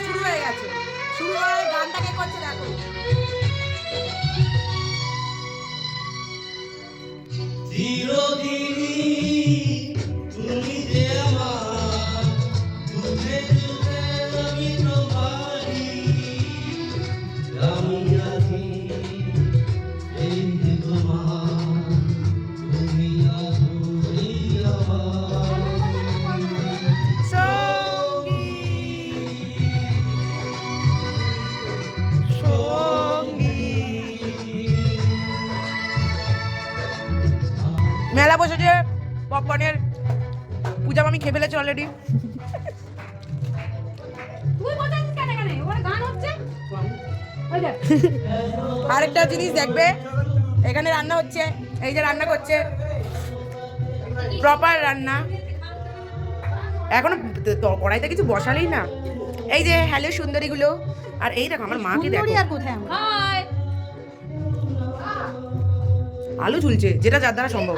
শুরু হয়ে গেছে। শুরু হয়ে গানটাকে করছে দেখো। মেলা বসেছে পপকর্নের। পূজা মামি খেয়ে ফেলেছে অলরেডি। আরেকটা জিনিস দেখবে, এখানে রান্না হচ্ছে, এই যে রান্না করছে, প্রপার রান্না। এখনো কড়াইতে কিছু বসালেই না। এই যে হ্যালো সুন্দরীগুলো, আর এই দেখো আমার মাকে দেখো, আলু ঝুলছে, যেটা যার দ্বারা সম্ভব।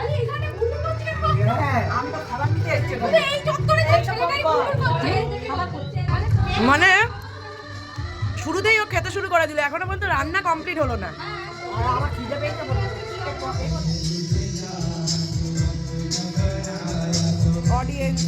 মানে শুরুতেই ও খেতে শুরু করে দিল, এখনো পর্যন্ত রান্না কমপ্লিট হলো না। অডিয়েন্স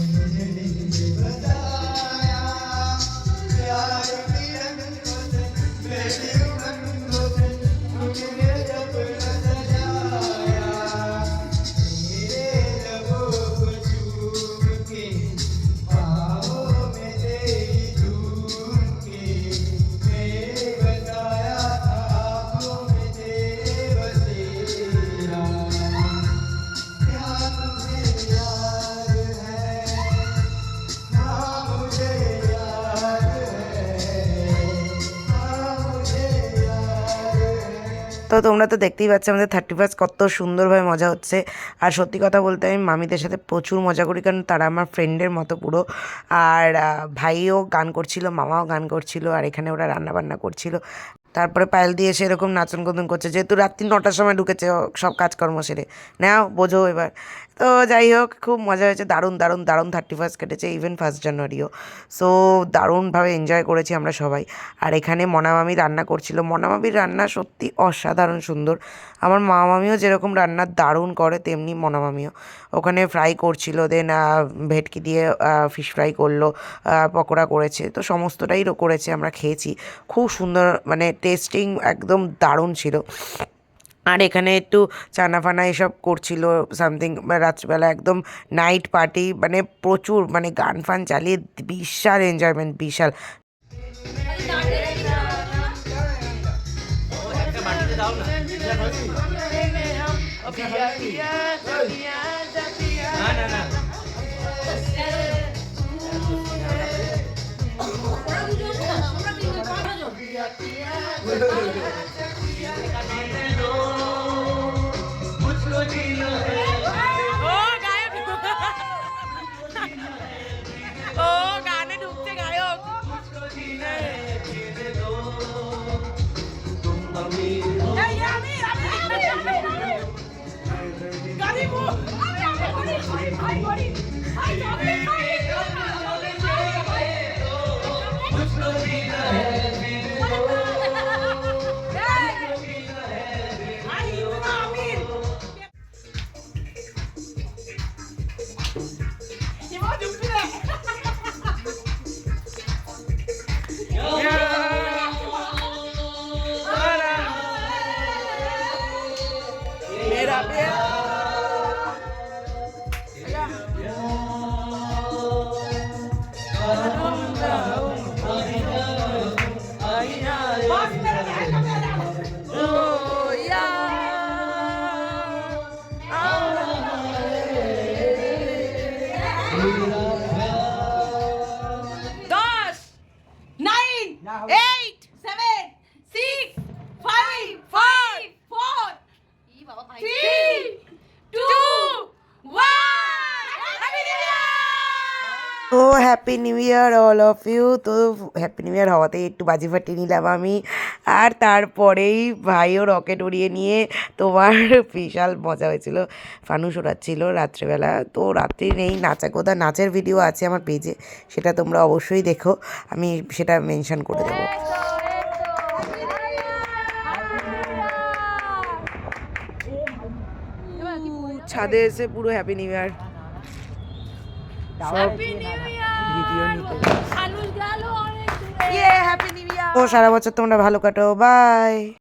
তো তোমরা তো দেখতেই পাচ্ছ আমাদের 31 কত সুন্দরভাবে মজা হচ্ছে। আর সত্যি কথা বলতে আমি মামিদের সাথে প্রচুর মজা করি, কারণ তারা আমার ফ্রেন্ডের মতো পুরো। আর ভাইও গান করছিল, মামাও গান করছিল, আর এখানে ওরা রান্না বান্না করছিল। তারপরে পায়েল দিয়ে এসে এরকম নাচন কদন করছে, যেহেতু রাত্রি 9টার সময় ঢুকেছে সব কাজকর্ম সেরে। নাও বোঝো এবার। তো যাই হোক, খুব মজা হয়েছে, দারুণ দারুণ দারুণ 31 কেটেছে, ইভেন 1 জানুয়ারিও। সো দারুণভাবে এনজয় করেছি আমরা সবাই। আর এখানে মনামামি রান্না করছিল, মনামামির রান্না সত্যি অসাধারণ সুন্দর। আমার মামিও যেরকম রান্না দারুণ করে, তেমনি মনামামিও ওখানে ফ্রাই করছিল, দেন ভেটকি দিয়ে ফিশ ফ্রাই করলো, পকোড়া করেছে, তো সমস্তটাই করেছে, আমরা খেয়েছি। খুব সুন্দর, মানে টেস্টিং একদম দারুণ ছিল। আর এখানে একটু চানা ফানা এসব করছিল সামথিং, রাত্রিবেলা একদম নাইট পার্টি, মানে প্রচুর, মানে গান ফান চালিয়ে বিশাল এনজয়মেন্ট, বিশাল। Happy new year all of you. তো হ্যাপি নিউ ইয়ার হওয়াতেই একটু বাজি ফাটিয়ে নিলাম আমি, আর তারপরেই ভাইও রকেট উড়িয়ে নিয়ে তোমার বিশাল মজা হয়েছিল, ফানুস ওড়াচ্ছিল রাত্রেবেলা। তো রাত্রির এই নাচা নাচের ভিডিও আছে আমার পেজে, সেটা তোমরা অবশ্যই দেখো, আমি সেটা মেনশন করে দেবো। ছাদে এসে পুরো হ্যাপি নিউ ইয়ার সব ভিডিও নিতে। তো সারা বছর তোমরা ভালো কাটো, বাই।